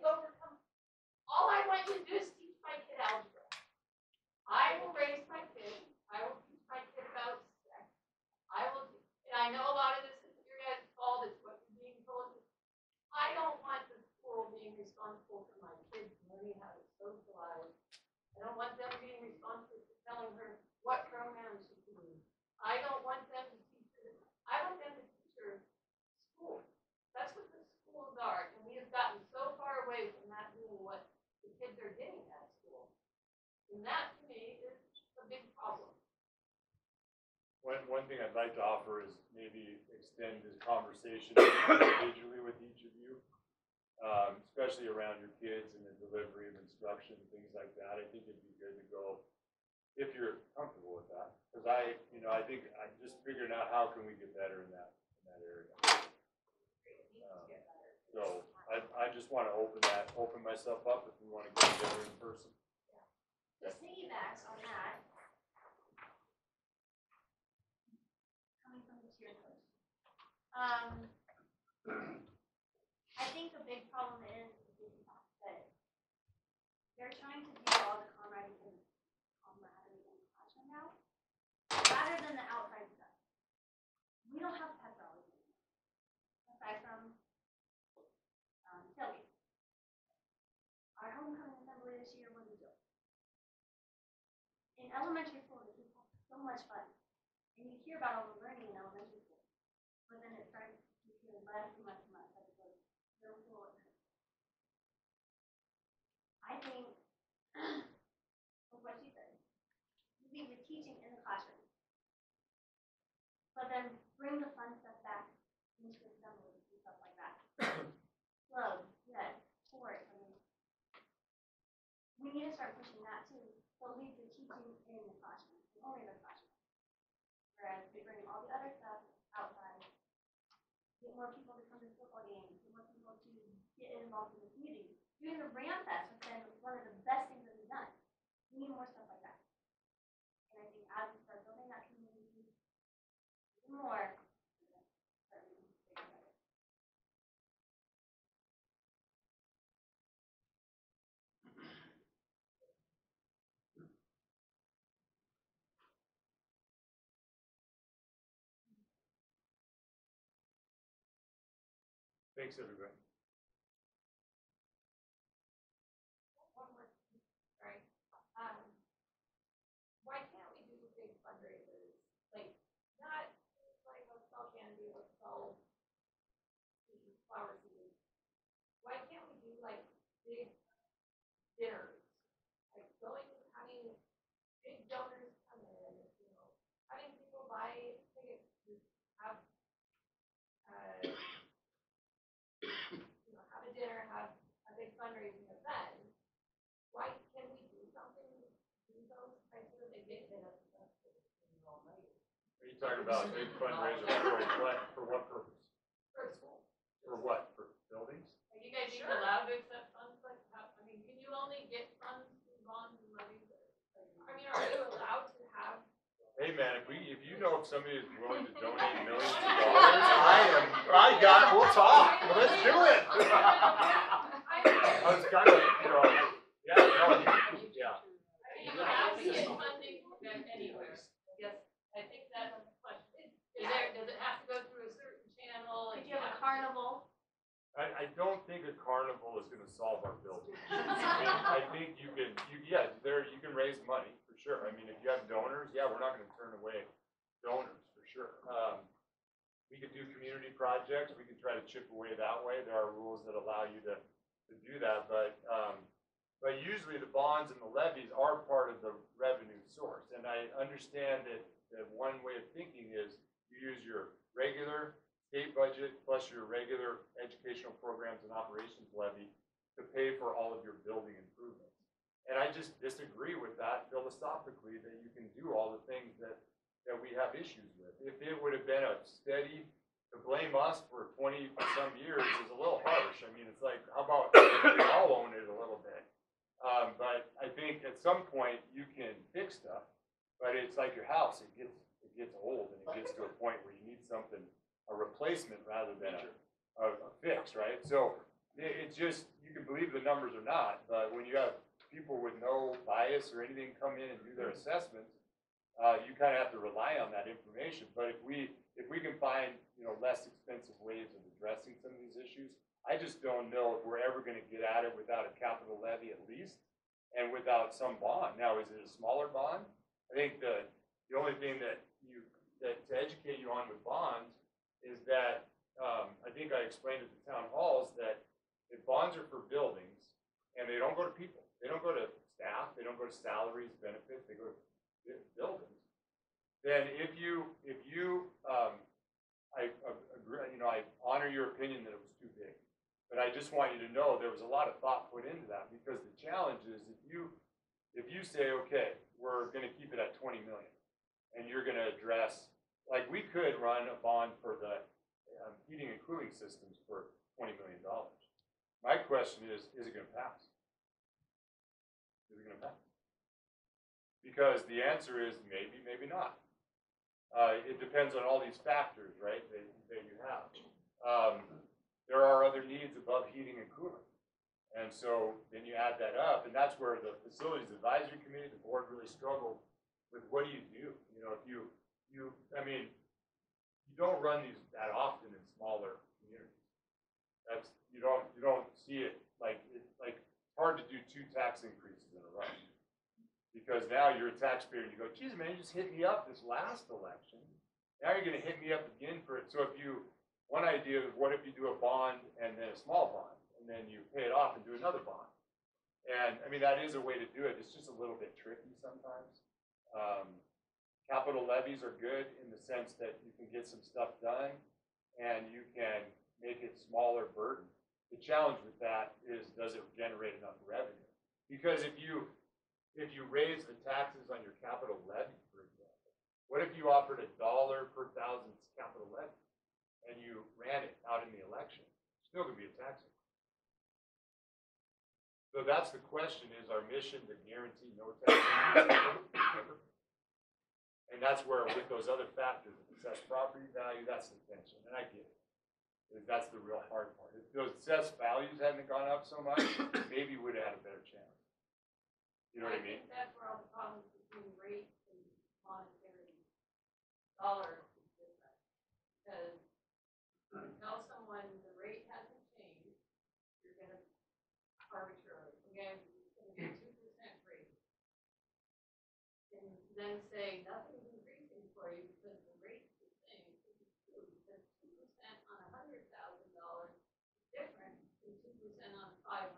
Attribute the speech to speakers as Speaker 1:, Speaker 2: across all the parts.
Speaker 1: kids overcome. All I want you to do is teach my kid algebra. I will raise my kid. I will teach my kid about sex. And I know a lot of this isn't your guys' fault. It's what you're being told. I don't want the school being responsible for my kids learning how to socialize. I don't want them being responsible for telling her what pronouns she can use. I don't want them to teach her. I want them to teach her school. That's what the schools are. And we have gotten so far away from that being what the kids are getting at school. And that, to me, is a big problem.
Speaker 2: One thing I'd like to offer is maybe extend this conversation individually with each of you, especially around your kids and the delivery of instruction, things like that. I think it'd be good to go, if you're comfortable with that, because I think I'm just figuring out how can we get better in that area. So I just want to open myself up if we want to get together in person.
Speaker 3: The piggybacks on that, coming from the tier coach. I think the big problem is that they're trying to do all the camaraderie in the classroom now, rather than the outside stuff. We don't have pep rallies anymore, aside from tailgate. Our homecoming assembly this year was a joke. In elementary school, the kids have so much fun, and you hear about all the learning in elementary school, but then it starts to feel less and less and less as it goes middle school and high school. I think, with what she said, you leave the teaching in the classroom, but then bring the fun stuff back into assembly and stuff like that. Clubs, yes, sports. I mean, we need to start pushing that too. But leave the teaching in the classroom, only the classroom. Whereas we bring all the other stuff outside, get more people to come to football games, get more people to get involved in the community. Doing the Ram Fest has been one of the best things that we've done. We need more stuff like that. And I think as we start building that community more,
Speaker 2: Thanks, everybody.
Speaker 1: One more. Sorry. Why can't we do big fundraisers? Like, not like let's sell candy, let's sell flower seeds. Why can't we do like big dinners? Like having big donors come in, having people buy tickets to have have a dinner, have a big fundraising event. Why can we do something to do those types of things? They have to all night.
Speaker 2: Are you talking about a big fundraiser for what purpose?
Speaker 1: For school.
Speaker 2: For what? For buildings?
Speaker 1: Are you guys even allowed to accept funds like that? I mean, can you only get funds through bonds and levies? I mean, are you allowed to have?
Speaker 2: Hey man, if you know if somebody is willing to donate millions of dollars, we'll talk. Let's do it. I was kind of, yeah.
Speaker 1: I mean, you have to get funding anywhere. I think that's the question. Does it have to go through a certain channel?
Speaker 3: could you have a carnival?
Speaker 2: I don't think a carnival is going to solve our building. I think you can raise money for sure. I mean, if you have donors, we're not going to turn away donors for sure. We could do community projects. We could try to chip away that way. There are rules that allow you to do that, but usually the bonds and the levies are part of the revenue source. And I understand that one way of thinking is you use your regular state budget plus your regular educational programs and operations levy to pay for all of your building improvements. And I just disagree with that philosophically, that you can do all the things that we have issues with. If it would have been a steady, to blame us for 20 some years is a little harsh. I mean, it's like, how about we all own it a little bit? But I think at some point you can fix stuff, but it's like your house, it gets old and it gets to a point where you need something, a replacement rather than a fix, right? So It's just, you can believe the numbers or not, but when you have people with no bias or anything come in and do their assessments, you kind of have to rely on that information. But if we can find, less expensive ways of addressing some of these issues, I just don't know if we're ever gonna get at it without a capital levy at least, and without some bond. Now, is it a smaller bond? I think the only thing that to educate you on with bonds is that, I think I explained at the town halls that if bonds are for buildings, and they don't go to people, they don't go to staff, they don't go to salaries, benefits, they go to buildings, then if you, I agree, I honor your opinion that it was too big. But I just want you to know there was a lot of thought put into that, because the challenge is if you say, okay, we're gonna keep it at 20 million, and you're gonna address, like, we could run a bond for the heating and cooling systems for $20 million. My question is it gonna pass? Is it gonna pass? Because the answer is maybe, maybe not. It depends on all these factors, right, that you have. There are other needs above heating and cooling. And so then you add that up, and that's where the Facilities Advisory Committee, the board really struggled with what do you do? If you don't run these that often in smaller communities. You don't see it it's hard to do 2 tax increases in a row. Because now you're a taxpayer and you go, geez, man, you just hit me up this last election. Now you're gonna hit me up again for it. So one idea is, what if you do a bond and then a small bond, and then you pay it off and do another bond? And that is a way to do it. It's just a little bit tricky sometimes. Capital levies are good in the sense that you can get some stuff done and you can make it smaller burden. The challenge with that is, does it generate enough revenue? Because if you raise the taxes on your capital levy, for example, what if you offered $1 per thousand capital levy and you ran it out in the election? It's still gonna be a tax increase. So that's the question, is our mission to guarantee no tax increase? And that's where, with those other factors, assessed property value, that's the tension, and I get it. That's the real hard part. If those assessed values hadn't gone up so much, maybe we'd have had a better chance. You know what I mean?
Speaker 1: think that's where all the problems between rates and monetary dollars is different. Because you tell someone the rate hasn't changed, you're gonna arbitrarily, again, it's gonna be 2% rate. And then say nothing's increasing for you because the rate's the same, because 2% on $100,000 is different than 2% on $500,000.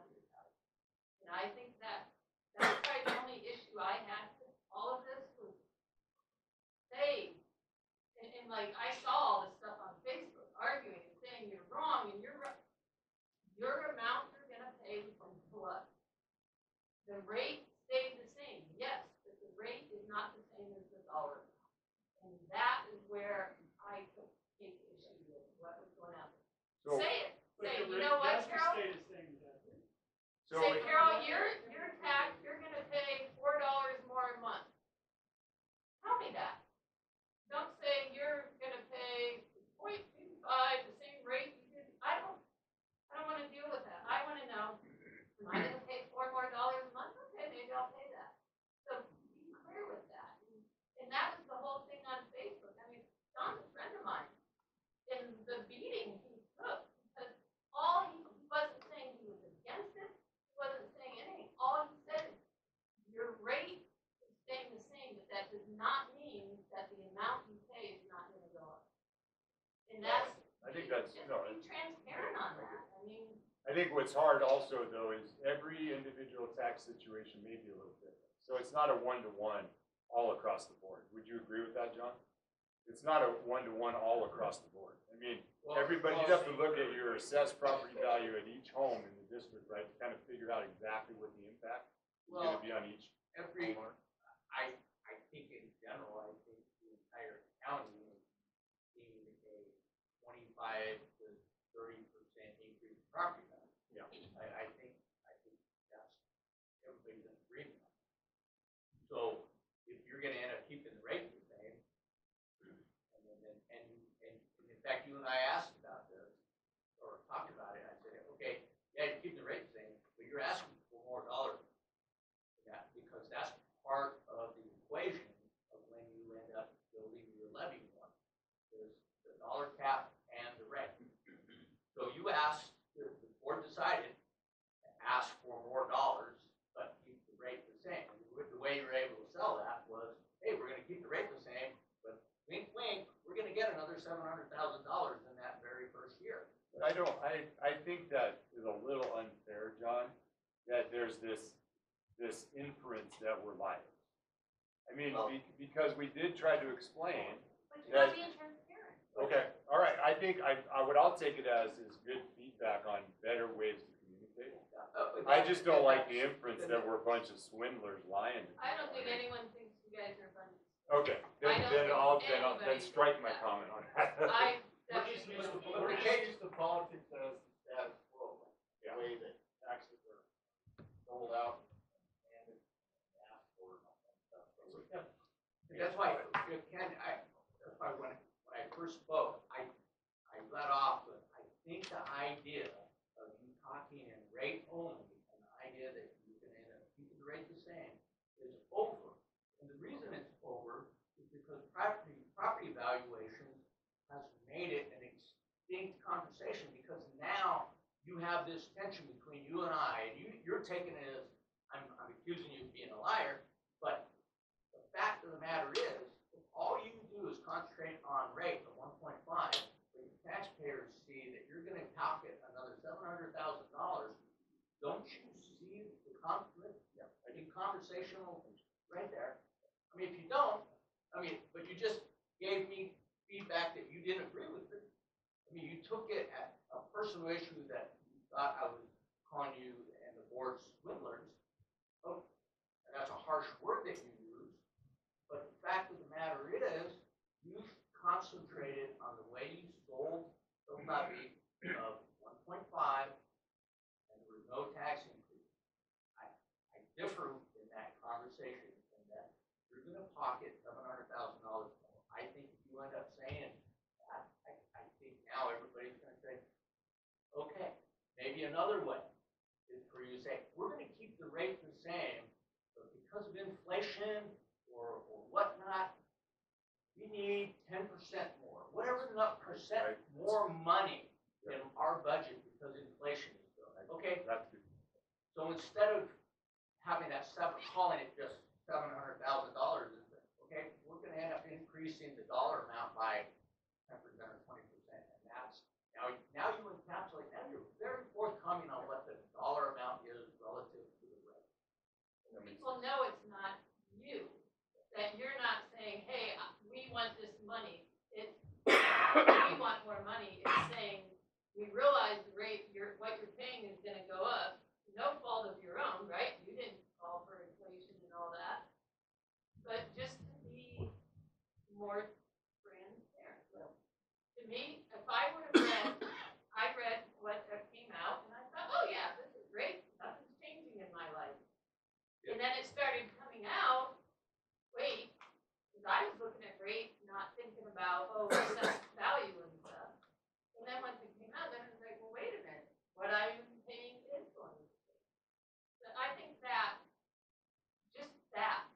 Speaker 1: And I think that's probably the only issue I had with all of this was, hey, and I saw all this stuff on Facebook arguing and saying you're wrong and you're right. Your amount you're gonna pay is going to go up. The rate stayed the same, yes, but the rate is not the same as the dollar. And that is where I take issue with what was going on.
Speaker 2: So,
Speaker 1: Say it. Say, you know what, Carol?
Speaker 2: so
Speaker 1: Say, Carol, your tax, you're gonna pay $4 more a month. Tell me that. Don't say you're gonna pay 0.25, the same rate you did. I don't wanna deal with that. I wanna know, am I gonna pay $4 more a month? Okay, maybe I'll pay that. So be clear with that. And that was the whole thing on Facebook. John's a friend of mine. In the beating he took, because he wasn't saying he was against it, he wasn't saying anything. All he said is, your rate is staying the same, but that does not mean that the amount you pay is not gonna go up. And that's,
Speaker 2: I think that's,
Speaker 1: just be transparent on that.
Speaker 2: I think what's hard also, though, is every individual tax situation may be a little different. So it's not a one-to-one all across the board. Would you agree with that, John? It's not a one-to-one all across the board. Everybody, you'd have to look at your assessed property value at each home in the district, right, to kind of figure out exactly what the impact is gonna be on each homeowner.
Speaker 4: I think in general, I think the entire county needing to pay 25 to 30% increase in property value.
Speaker 2: Yeah.
Speaker 4: I think that's, everybody's in agreement on that. So if you're gonna end up keeping the rate the same, and in fact, you and I asked about this, or talked about it, I said, okay,
Speaker 2: I think that is a little unfair, John, that there's this inference that we're liars. I mean, because we did try to explain.
Speaker 1: But you're not being transparent.
Speaker 2: Okay, all right, I think what I'll take it as is good feedback on better ways to communicate. I just don't like the inference that we're a bunch of swindlers lying to people.
Speaker 1: I don't think anyone thinks you guys are funny.
Speaker 2: Okay,
Speaker 1: I don't think
Speaker 2: then
Speaker 1: anybody
Speaker 2: strike my
Speaker 1: thinks that.
Speaker 2: comment on that.
Speaker 1: I
Speaker 5: We're just
Speaker 1: definitely
Speaker 5: used
Speaker 1: don't
Speaker 5: to,
Speaker 1: think
Speaker 5: we're
Speaker 1: that.
Speaker 5: used to politics as the status quo, the
Speaker 2: Yeah.
Speaker 5: way that taxes are rolled out and asked for and all that stuff. So we have,
Speaker 4: That's why, Ken, that's why when I first spoke, I let off with, I think the idea of you talking in rate only, and the idea that you can end up keeping the rate the same, is over. And the reason it's over is because property valuations has made it an extinct conversation, because now you have this tension between you and I, and you're taking it as, I'm accusing you of being a liar, but the fact of the matter is, if all you do is concentrate on rate of 1.5, but your taxpayers see that you're gonna pocket another $700,000, don't you see the conflict? Yeah. I think conversational right there. I mean, if you don't, but you just gave me feedback that you didn't agree with it. I mean, you took it at a personal issue that you thought I was calling you and the board swindlers. Oh, and that's a harsh word that you use. But the fact of the matter is, you concentrated on the way you sold the levy of 1.5, and there was no tax increase. I differ in that conversation, in that you're going to pocket $700,000 more. I think if you end up saying that, I think now everybody's going to say, okay, maybe another way is for you to say, we're going to keep the rate the same, but because of inflation or whatnot, we need 10% more, whatever the percent more money in our budget because inflation is going. Okay,
Speaker 2: That's good.
Speaker 4: so instead of having that calling it just $700,000, okay, we're going to end up increasing the dollar amount by 10% or 20%, and that's now you encapsulate. Now you're very forthcoming on what the dollar amount is relative to the rate.
Speaker 1: People know it's not you, that you're not saying, hey, we want this money. It's, we want more money. It's saying, we realize the rate, what you're paying is gonna go up. No fault of your own, right? You didn't call for inflation and all that. But just to be more transparent. To me, if I would have read what came out, and I thought, oh yeah, this is great. Nothing's changing in my life. And then it started coming out, wait, because I was looking at rate, not thinking about, oh, assessed value and stuff. And then once it came out, then it was like, well, wait a minute, what I'm paying is going to change. So I think that, just that,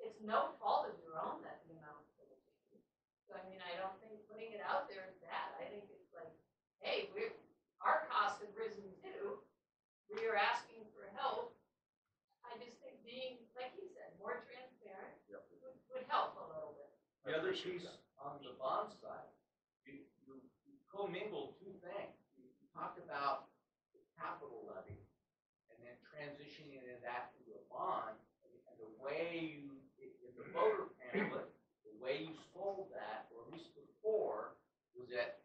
Speaker 1: it's no fault of your own that the amount's going to change. So I mean, I don't think putting it out there is bad. I think it's like, hey, our costs have risen too. We are asking for help. I just think being, like he said, more transparent would help a little bit.
Speaker 4: The other piece on the bond side, you commingled two things. You talked about the capital levy and then transitioning that into a bond, and the way you, in the voter pamphlet, the way you sold that, or at least before, was that,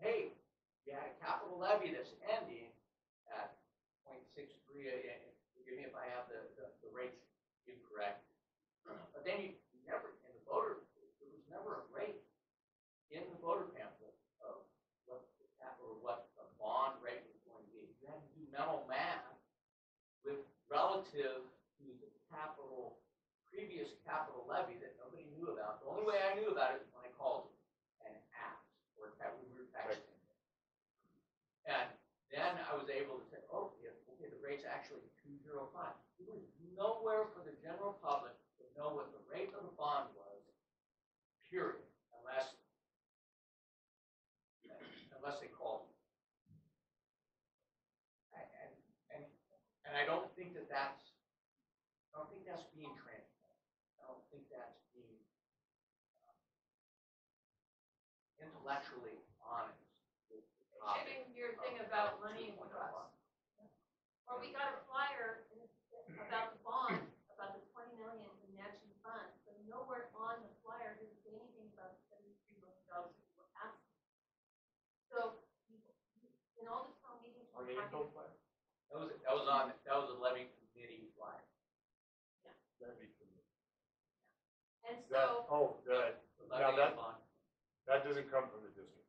Speaker 4: hey, you had a capital levy that's ending at 0.63, and forgive me if I have the rates incorrect, but then you never, in the voter, there was never a rate in the voter pamphlet of what the capital, what the bond rate was going to be. You had to do mental math with relative to the previous capital levy that nobody knew about. The only way I knew about it was when I called you and asked, or we were texting. And then I was able to say, oh, yeah, okay, the rate's actually 205. There was nowhere for the general public to know what the rate of the bond was, period, unless they called me. And I don't think that's being transparent. I don't think that's being intellectually honest with the
Speaker 1: mentioning your thing about money and trust. Or we got a flyer about the bond, about the 20 million in matching funds, but nowhere on the flyer does it say anything about the $73 million that we were asking. So, in all the town meetings,
Speaker 2: On
Speaker 1: we're
Speaker 2: the
Speaker 1: talking.
Speaker 2: info flyer?
Speaker 4: That was a levy committee flyer.
Speaker 2: That'd be cool.
Speaker 1: And
Speaker 2: That,
Speaker 1: so,
Speaker 4: The
Speaker 2: Now
Speaker 4: levy
Speaker 2: that-
Speaker 4: bond.
Speaker 2: that doesn't come from the district.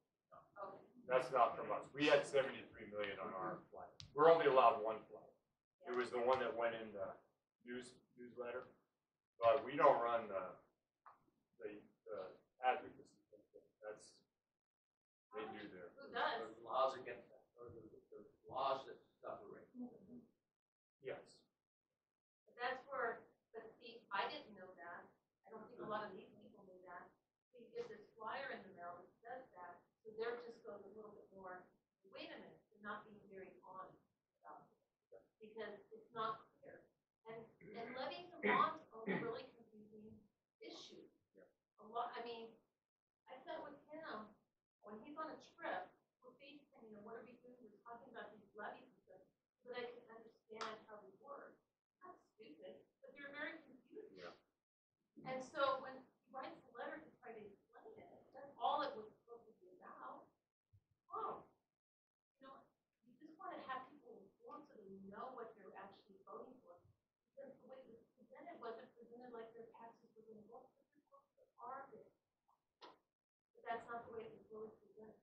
Speaker 1: okay,
Speaker 2: That's not from us. We had 73 million on our flyer. We're only allowed one flyer. It was the one that went in the newsletter. But we don't run the advocacy thing. That's, they do their.
Speaker 1: who does?
Speaker 4: There's laws against that, or there's laws that separate.
Speaker 2: Yes.
Speaker 1: But that's where, but see, I didn't know that. I don't think a lot of these people knew that. So you get this flyer in the mail that says that, so there just goes a little bit more, wait a minute, they're not being very honest about it. Because it's not clear. And levies and bonds are a really confusing issue. A lot, I mean, I sat with him, when he's on a trip, we're FaceTiming, and what are we doing? We're talking about these levies and stuff, so that I can understand how they work. Not stupid, but they're very confusing.
Speaker 2: Yeah.
Speaker 1: And so when he writes a letter to try to explain it, that's all it was supposed to be about. Oh, you know, you just want to have people informed so they know what they're actually voting for. Because the way it was presented wasn't presented like their taxes were going to go up, but their taxes are big. But that's not the way it was really presented.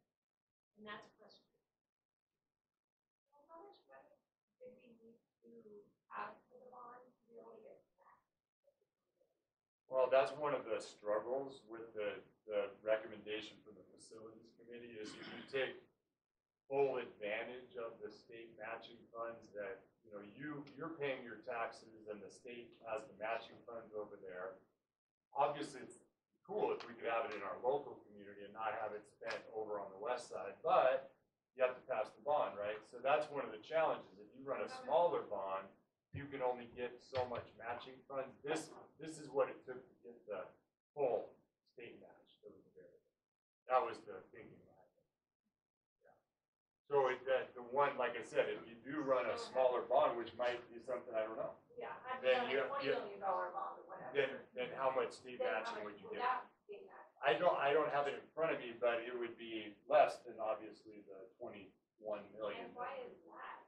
Speaker 1: And that's frustrating.
Speaker 3: So how much money did we need to have for the bond to be able to get back?
Speaker 2: Well, that's one of the struggles with the recommendation from the facilities committee is if you take full advantage of the state matching funds that, you know, you're paying your taxes and the state has the matching funds over there. Obviously, it's cool if we could have it in our local community and not have it spent over on the west side, but you have to pass the bond, right? So that's one of the challenges. If you run a smaller bond, you can only get so much matching funds. This is what it took to get the full state match that was available. That was the thinking behind it. Yeah. So the one, like I said, if you do run a smaller bond, which might be something, I don't know,
Speaker 3: Yeah, I've
Speaker 2: Then
Speaker 3: done
Speaker 2: you-
Speaker 3: a $20 million bond or whatever.
Speaker 2: then how much state
Speaker 3: Then
Speaker 2: matching
Speaker 3: how
Speaker 2: would
Speaker 3: much
Speaker 2: you
Speaker 3: would
Speaker 2: get?
Speaker 3: that be at?
Speaker 2: I don't have it in front of me, but it would be less than obviously the 21 million.
Speaker 3: And why is that?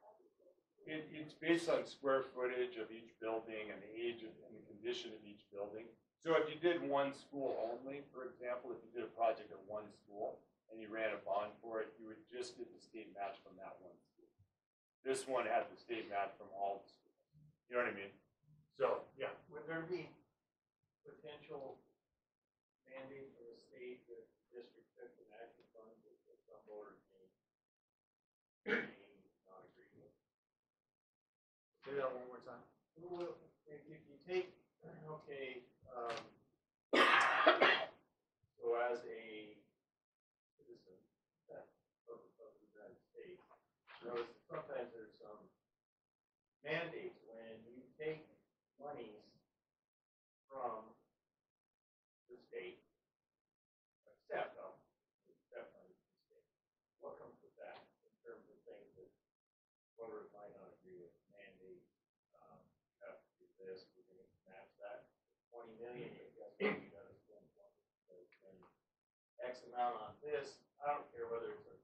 Speaker 2: It's based on square footage of each building and the age and the condition of each building. So if you did one school only, for example, if you did a project at one school and you ran a bond for it, you would just get the state match from that one school. This one had the state match from all the schools. You know what I mean? So, yeah.
Speaker 5: Would there be potential mandate for the state that the district took an action fund that some voters may not agree with?
Speaker 2: Say that one more time.
Speaker 5: Well, if you take, okay, so as a citizen of the United States, notice that sometimes there's some mandates when you take monies from the state, accept money from the state. What comes with that in terms of things that voters might not agree with, mandate, you have to do this, we're gonna match that, 20 million, but guess what, you gotta spend X amount on this, I don't care whether it's a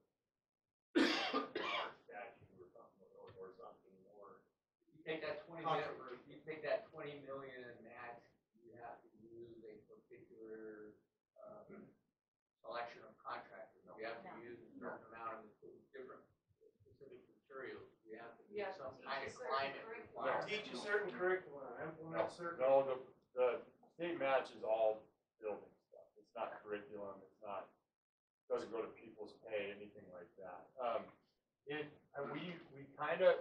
Speaker 5: statute or something, or something, or
Speaker 4: You take that 20 million, you take that 20 million and match, you have to use a particular, selection of contractors. You have to use a certain amount of different specific materials. You have to
Speaker 1: You
Speaker 4: use
Speaker 1: have to
Speaker 4: some
Speaker 1: teach
Speaker 4: kind
Speaker 1: a
Speaker 4: of
Speaker 1: certain
Speaker 4: climate
Speaker 1: curriculum.
Speaker 4: requirement.
Speaker 5: teach a certain curriculum, implement certain.
Speaker 2: No, the state match is all building stuff. It's not curriculum, it's not, doesn't go to people's pay, anything like that.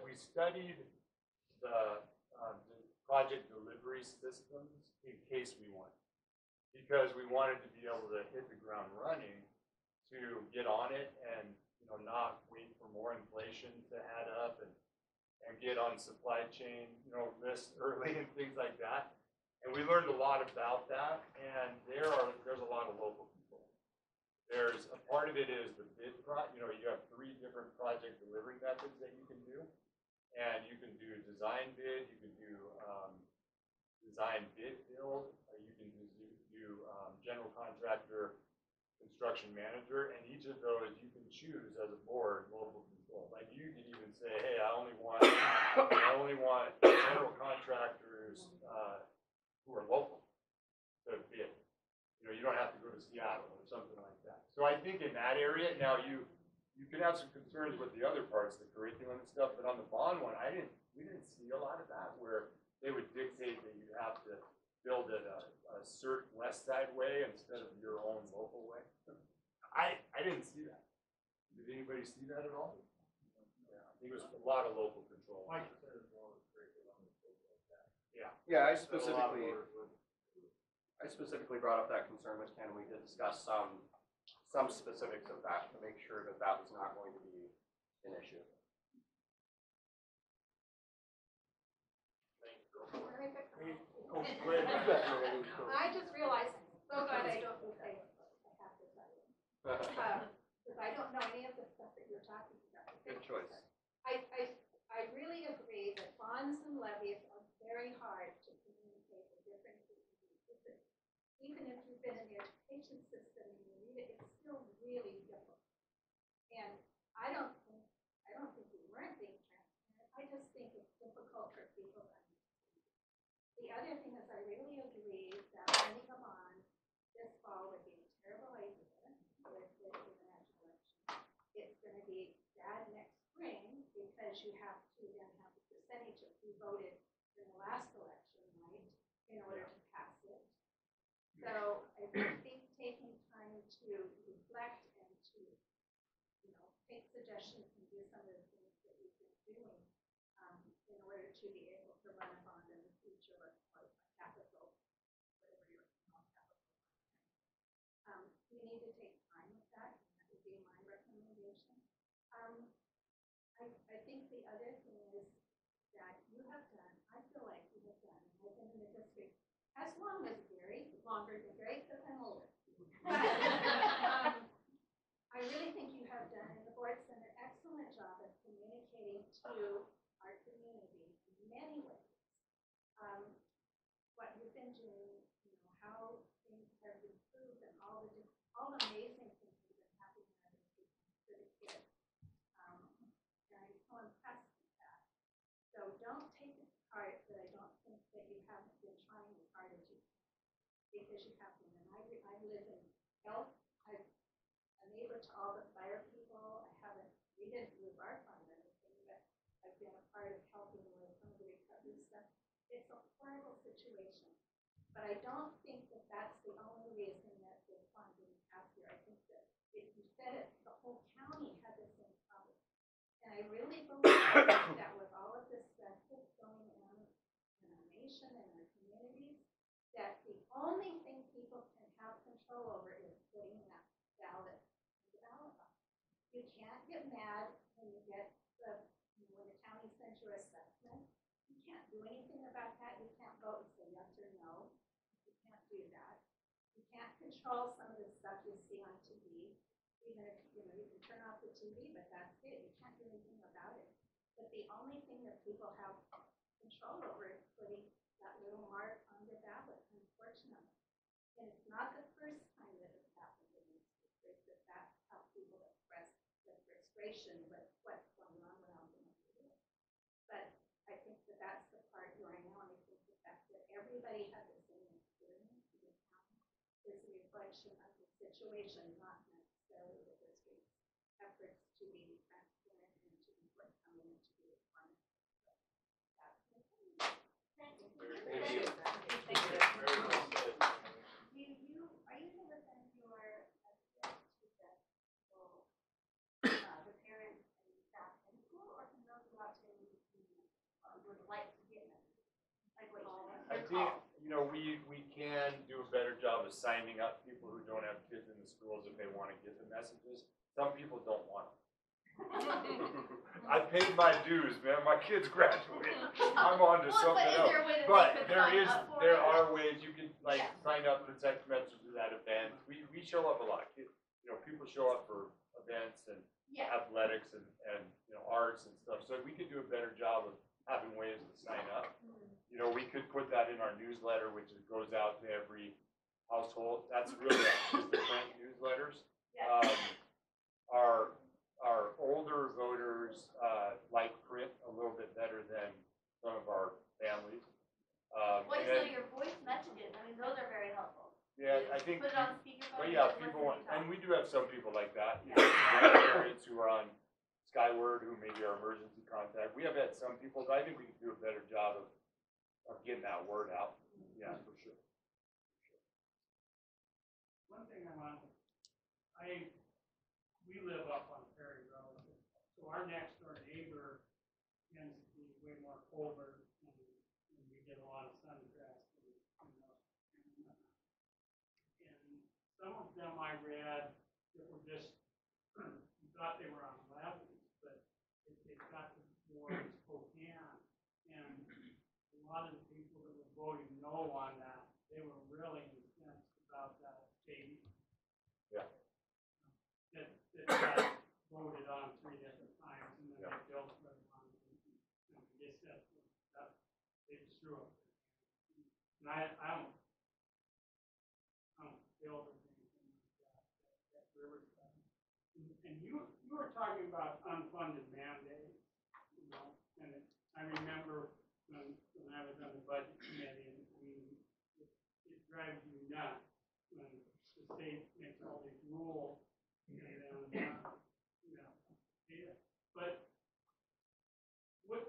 Speaker 2: We studied the project delivery systems in case we won. Because we wanted to be able to hit the ground running to get on it and, you know, not wait for more inflation to add up and get on supply chain, you know, list early and things like that. And we learned a lot about that, and there's a lot of local people There's, a part of it is the bid you have 3 different project delivery methods that you can do. And you can do design bid, you can do, design bid build, you can do general contractor, construction manager, and each of those you can choose as a board local control. Like you can even say, hey, I only want general contractors who are local to bid. You don't have to go to Seattle or something like that. So I think in that area, now you can have some concerns with the other parts, the curriculum and stuff, but on the bond one, we didn't see a lot of that where they would dictate that you have to build it a certain west side way instead of your own local way. I didn't see that. Did anybody see that at all? Yeah, I think it was a lot of local control.
Speaker 5: My concern is more with curriculum and things like that.
Speaker 6: Yeah, I
Speaker 5: So a lot of
Speaker 6: specifically brought up that concern with Ken. We did discuss some specifics of that to make sure that that was not going to be an issue.
Speaker 1: I just realized, so glad I don't do I have to tell you. Because I don't know any of the stuff that you're talking about.
Speaker 6: Good choice.
Speaker 1: I really agree that bonds and levies are very hard to communicate with different people. Even if you've been in the education system and you read it, it's still really difficult. And I don't think we weren't being transparent. I just think it's difficult for people to understand. The other thing is I really agree that running a bond this fall would be a terrible idea with the national election. It's going to be bad next spring because you have to then have the percentage of who voted in the last election, right, in order to pass it. So I think taking time to reflect and to, take suggestions and do some of the things that we've been doing in order to be able to run a bond in the future or a capital, whatever your capital. You need to take time with that, and that would be my recommendation. I think the other thing is that you have done, I feel like you have done, and I've been in the district as long as Gary, longer than Gary, because I'm older. But I really think you have done, and the board's done an excellent job of communicating to our community in many ways. What you've been doing, how things have improved, and all the amazing things that have been happening in our district for the kids. And I'm so impressed with that. So don't take it to heart that I don't think that you haven't been trying as hard as you can, because you have been. And I live in Elk. I'm a neighbor to all the fire people. We didn't move our farm or anything, but I've been a part of helping with some of the recovery stuff. It's a horrible situation. But I don't think that that's the only reason that the fund didn't pass here. I think that if you said it, the whole county had the same problem. And I really believe that with all of this stuff that's going on in our nation and our communities, that the only thing people can have control over is putting that ballot in the ballot box. You can't get mad when you get when the county sends your assessment. You can't do anything about that. You can't vote and say yes or no. You can't do that. You can't control some of the stuff you see on TV. Even if you can turn off the TV, but that's it. You can't do anything about it. But the only thing that people have control over is putting that little mark on the ballot, unfortunately. And it's not the first time that it's happened in this district, that that's how people express the frustration with what's going on around them. But I think that that's the part where I know, and I think the fact that everybody had the same experience in the town is a reflection of the situation, not necessarily the district's efforts to be transparent and to be forthcoming and to be honest. So that's my opinion.
Speaker 3: Thank you.
Speaker 6: Thank you.
Speaker 5: Very well said.
Speaker 3: Are you going to send your messages to the parents and staff in school, or can those go out to would like to get messages? Like what
Speaker 2: I think, we can do a better job of signing up people who don't have kids in the schools if they want to get the messages. Some people don't want them. I paid my dues, man. My kids graduated. I'm on to something else. But there are ways you can sign up for text messages at events. We show up a lot. you know, people show up for events and
Speaker 3: Yeah,
Speaker 2: athletics and, you know, arts and stuff. So if we could do a better job of having ways to sign up. You know, we could put that in our newsletter, which goes out to every household. That's really just the print newsletters.
Speaker 3: yeah.
Speaker 2: Our older voters, like print a little bit better than some of our families.
Speaker 3: Well,
Speaker 2: and
Speaker 3: so
Speaker 2: then-
Speaker 3: your voice messages, I mean, those are very helpful.
Speaker 2: Yeah,
Speaker 3: You
Speaker 2: I think,
Speaker 3: Put it on speakerphone.
Speaker 2: but
Speaker 3: and
Speaker 2: yeah,
Speaker 3: just
Speaker 2: people
Speaker 3: listen
Speaker 2: want,
Speaker 3: to
Speaker 2: and
Speaker 3: talk.
Speaker 2: we do have some people like that, you know, grandparents who are on Skyward, who maybe are emergency contact. We have had some people, but I think we could do a better job of getting that word out. Yeah, for sure.
Speaker 7: One thing we live up on Perry Road, so our next door neighbor tends to be way more colder, and we get a lot of sun cracks and some of them I read that were just, you thought they were on levees, but it got to more in Spokane, and a lot of the people that were voting no on that, they were really incensed about that baby.
Speaker 2: Yeah.
Speaker 7: That got voted on 3 different times, and then
Speaker 2: Yeah.
Speaker 7: they built right on it, and they said that they just threw up. And I don't build or anything like that river stuff. And you were talking about unfunded mandate, you know, and I remember when I was on the budget committee, and I mean, it drives you nuts when the state makes all these rules, and then, you know, yeah. But what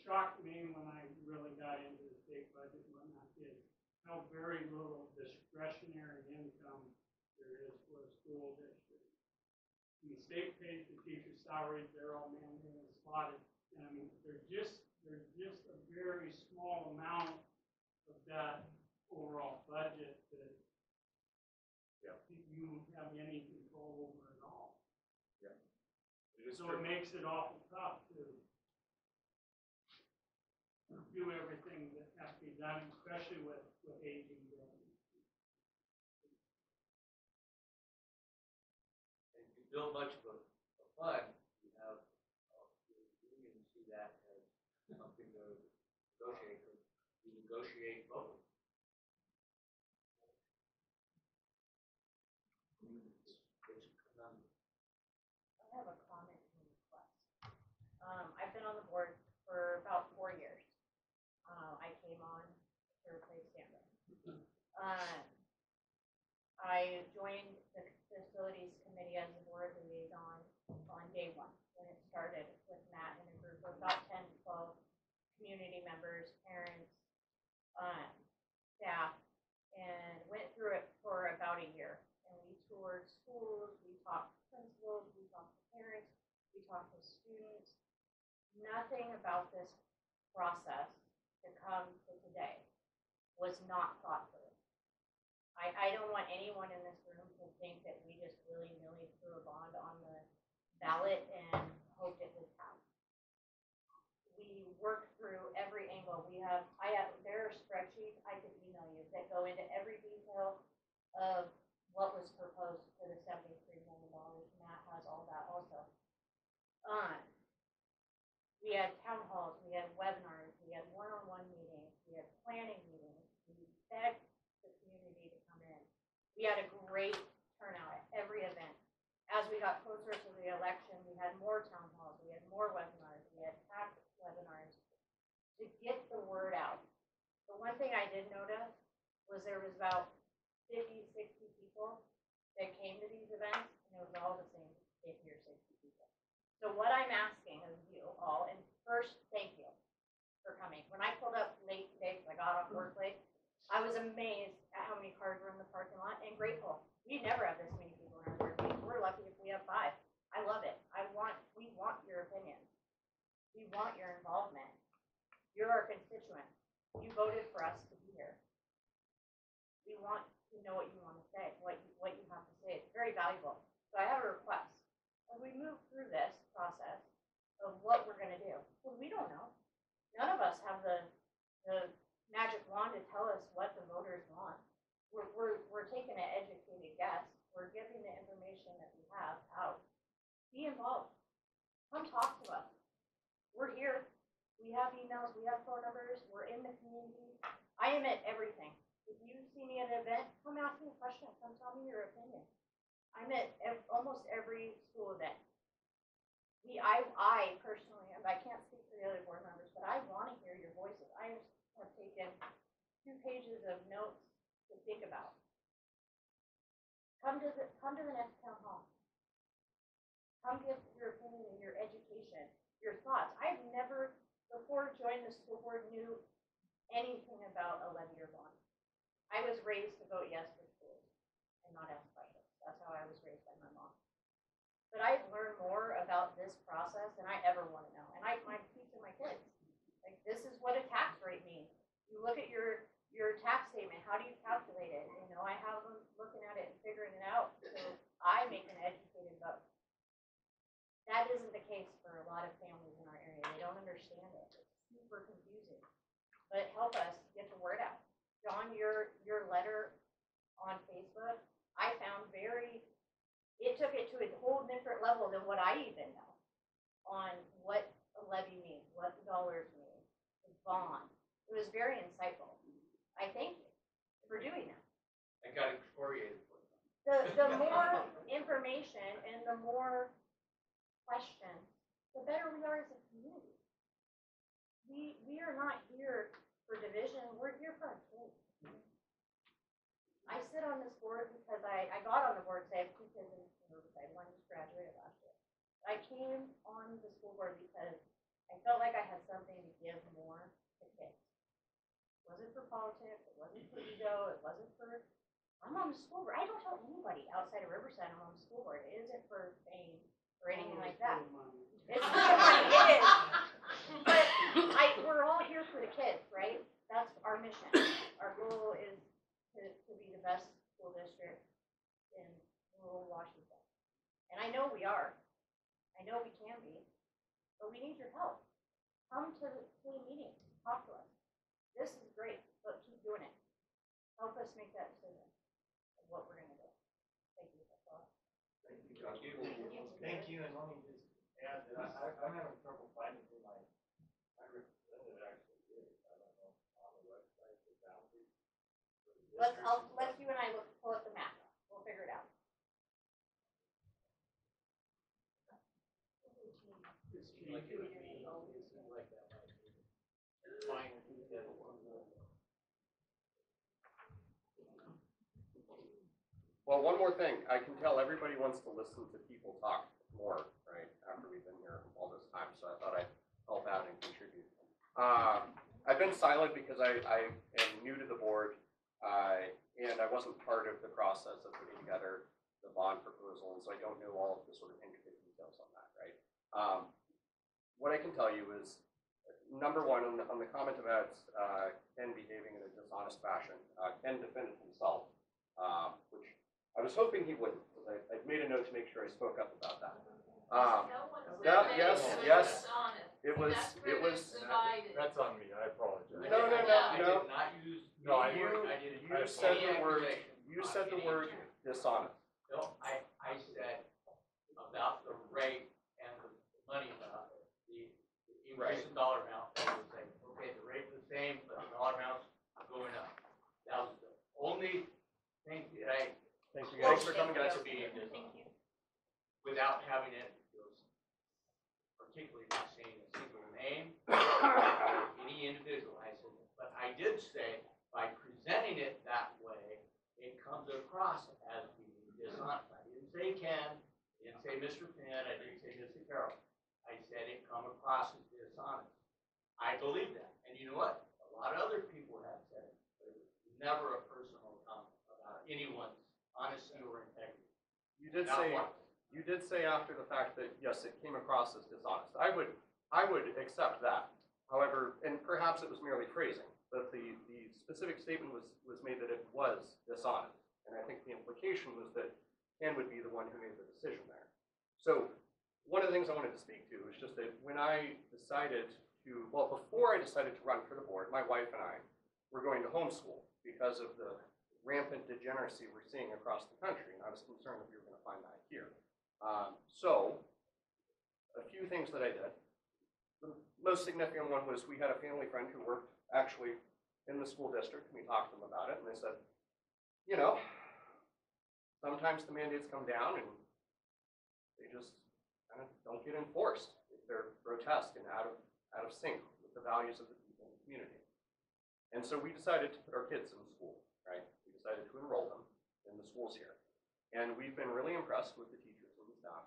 Speaker 7: shocked me when I really got into the state budget and whatnot is how very little discretionary income there is for a school district. And the state pays the teachers' salaries, they're all mandated and slotted, and I mean, there's just a very small amount of that overall budget that you have any control over at all.
Speaker 2: It is
Speaker 7: So
Speaker 2: true.
Speaker 7: it makes it awful tough to do everything that has to be done, especially with aging buildings.
Speaker 4: And if you build much of a fund, you have, the union see that as something to negotiate, because you negotiate both. It's a conundrum.
Speaker 8: I have a comment and request. I've been on the board for about 4 years. I came on to replace Sandra. I joined the facilities committee as a board liaison on day one when it started with Matt and a group of about 10 to 12 community members, parents, staff, and went through it for about a year. And we toured schools, we talked to principals, we talked to parents, we talked to students. Nothing about this process to come to today was not thought through. I don't want anyone in this room to think that we just willy-nilly threw a bond on the ballot and hoped it would pass. We worked through every angle. There are spreadsheets I could email you that go into every detail of what was proposed for the $73 million. Matt has all that also. We had town halls, we had webinars, we had one-on-one meetings, we had planning meetings, we begged the community to come in. We had a great turnout at every event. As we got closer to the election, we had more town halls, we had more webinars, we had packed webinars to get the word out. The one thing I did notice was there was about 50, 60 people that came to these events, and it was all the same 50 or 60 people. So what I'm asking of you all, and first, thank you for coming. When I pulled up late today, because I got off work late, I was amazed at how many cars were in the parking lot and grateful. We never have this many people in our board meetings. We're lucky if we have 5. I love it. We want your opinion. We want your involvement. You're our constituent. You voted for us to be here. We want to know what you want to say, what you have to say. It's very valuable. So I have a request. As we move through this process of what we're going to do, because we don't know. None of us have the magic wand to tell us what the voters want. We're taking an educated guess. We're giving the information have out. Be involved. Come talk to us. We're here. We have emails, we have phone numbers, we're in the community. I am at everything. If you see me at an event, come ask me a question, come tell me your opinion. I'm at almost every school event. I personally, and I can't speak for the other board members, but I want to hear your voices. I have taken 2 pages of notes to think about. Come to the next town hall. Come give your opinion and your education, your thoughts. I've never, before joining the school board, knew anything about a levy or bond. I was raised to vote yes for schools and not ask questions. That's how I was raised by my mom. But I've learned more about this process than I ever want to know. And I teach my kids. Like, this is what a tax rate means. You look at your tax statement, how do you calculate it? You know, I have them looking at it and figuring it out. So I make an educated vote. That isn't the case for a lot of families in our area. They don't understand it. It's super confusing. But help us get the word out. John, your letter on Facebook, I found it took it to a whole different level than what I even know on what a levy means, what the dollars mean, the bond. It was very insightful. I thank you for doing that.
Speaker 4: I got excoriated for them.
Speaker 8: The more information and the more questions, the better we are as a community. We are not here for division, we're here for our kids. I sit on this board because I got on the board because I have 2 kids in Riverside. One just graduated last year. I came on the school board because I felt like I had something to give more to kids. It wasn't for politics, it wasn't for ego, it wasn't for, I'm on the school board. I don't tell anybody outside of Riverside I'm on the school board. It isn't for fame or anything like that. It's for money, it is. But we're all here for the kids, right? That's our mission. Our goal is to be the best school district in rural Washington. And I know we are. I know we can be. But we need your help. Come to the meeting. Talk to us. This is great, but keep doing it. Help us make that decision of what we're going to do. Thank you. That's all.
Speaker 5: Thank you. Thank you, and let me just add that I'm having trouble finding who my representative actually is. I don't know, on the website, the boundaries.
Speaker 8: Let's you and I pull up the map. We'll figure it out.
Speaker 4: It seemed like it would be, it seemed like that might be fine if we did one.
Speaker 6: Well, one more thing. I can tell everybody wants to listen to people talk more, right, after we've been here all this time, so I thought I'd help out and contribute. I've been silent because I am new to the board, and I wasn't part of the process of putting together the bond proposal, and so I don't know all of the sort of intricate details on that, right? What I can tell you is, number one, on the comment about Ken behaving in a dishonest fashion, Ken defended himself, which I was hoping he wouldn't, because I've made a note to make sure I spoke up about that. Yes, it was.
Speaker 1: Divided.
Speaker 2: That's on me, I apologize.
Speaker 6: No.
Speaker 4: I did not use.
Speaker 2: No, I
Speaker 6: You said the word. You said the word dishonest.
Speaker 4: No, I said about the rate and the money amount, the increase in dollar amount, I was saying, okay, the rate's the same, but the dollar amount's going up. That was the only thing that I.
Speaker 6: Thank you guys for coming, guys.
Speaker 4: To be dishonest. Without having it, particularly not saying a single name, any individual, I said, but I did say, by presenting it that way, it comes across as being dishonest. I didn't say Ken, I didn't say Mr. Finn, I didn't say Mr. Carroll. I said it come across as dishonest. I believe that, and you know what? A lot of other people have said it, but it was never a personal comment about anyone's honesty or integrity.
Speaker 6: You did
Speaker 4: Not
Speaker 6: say.
Speaker 4: once.
Speaker 6: You did say after the fact that, yes, it came across as dishonest. I would accept that. However, and perhaps it was merely phrasing, but the specific statement was made that it was dishonest. And I think the implication was that Ken would be the one who made the decision there. So one of the things I wanted to speak to is just that when I decided to, well, before I decided to run for the board, my wife and I were going to homeschool because of the rampant degeneracy we're seeing across the country, and I was concerned that we were going to find that here. So, a few things that I did. The most significant one was we had a family friend who worked actually in the school district, and we talked to them about it, and they said, you know, sometimes the mandates come down and they just kind of don't get enforced. They're grotesque and out of sync with the values of the people in the community. And so we decided to put our kids in school, right? We decided to enroll them in the schools here. And we've been really impressed with the teachers and the staff.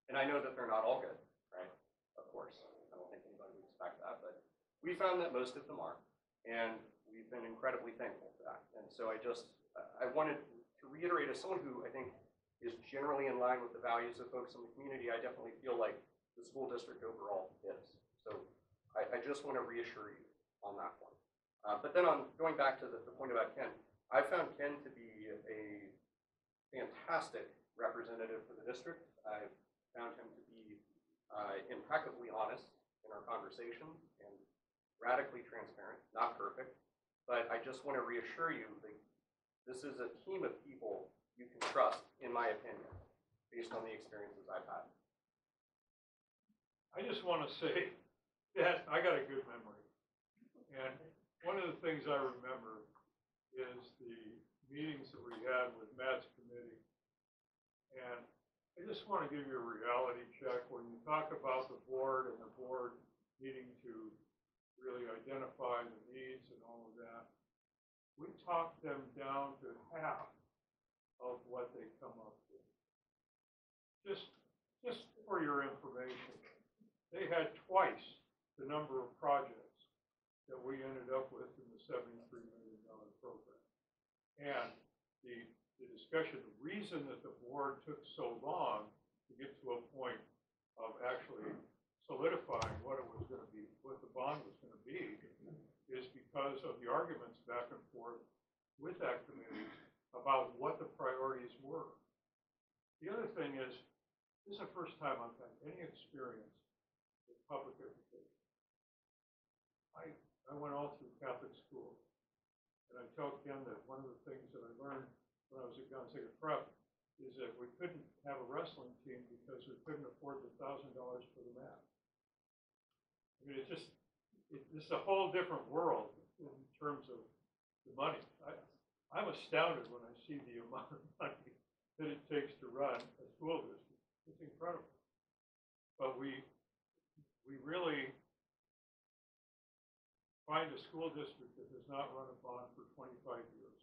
Speaker 6: And I know that they're not all good, right? Of course, I don't think anybody would expect that, but we found that most of them are. And we've been incredibly thankful for that. And so I wanted to reiterate, as someone who I think is generally in line with the values of folks in the community, I definitely feel like the school district overall is. So I just want to reassure you on that one. But then going back to the point about Ken, I found Ken to be a fantastic representative for the district. I found him to be impeccably honest in our conversation and radically transparent, not perfect, but I just want to reassure you that this is a team of people you can trust, in my opinion, based on the experiences I've had.
Speaker 9: I just want to say that I got a good memory. And one of the things I remember is the meetings that we had with Matt's committee. And I just want to give you a reality check. When you talk about the board and the board needing to really identify the needs and all of that, we talked them down to half of what they come up with. Just for your information, they had twice the number of projects that we ended up with in the $73 million program. And the discussion, the reason that the board took so long to get to a point of actually solidifying what it was going to be, what the bond was going to be, is because of the arguments back and forth with that committee about what the priorities were. The other thing is, this is the first time I've had any experience with public education. I went all through Catholic schools, and I tell Ken that one of the things that I learned when I was at Gonzaga Prep is that we couldn't have a wrestling team because we couldn't afford the $1,000 for the mat. I mean, it's a whole different world in terms of the money. I'm astounded when I see the amount of money that it takes to run a school district. It's incredible. But we really find a school district that has not run a bond for 25 years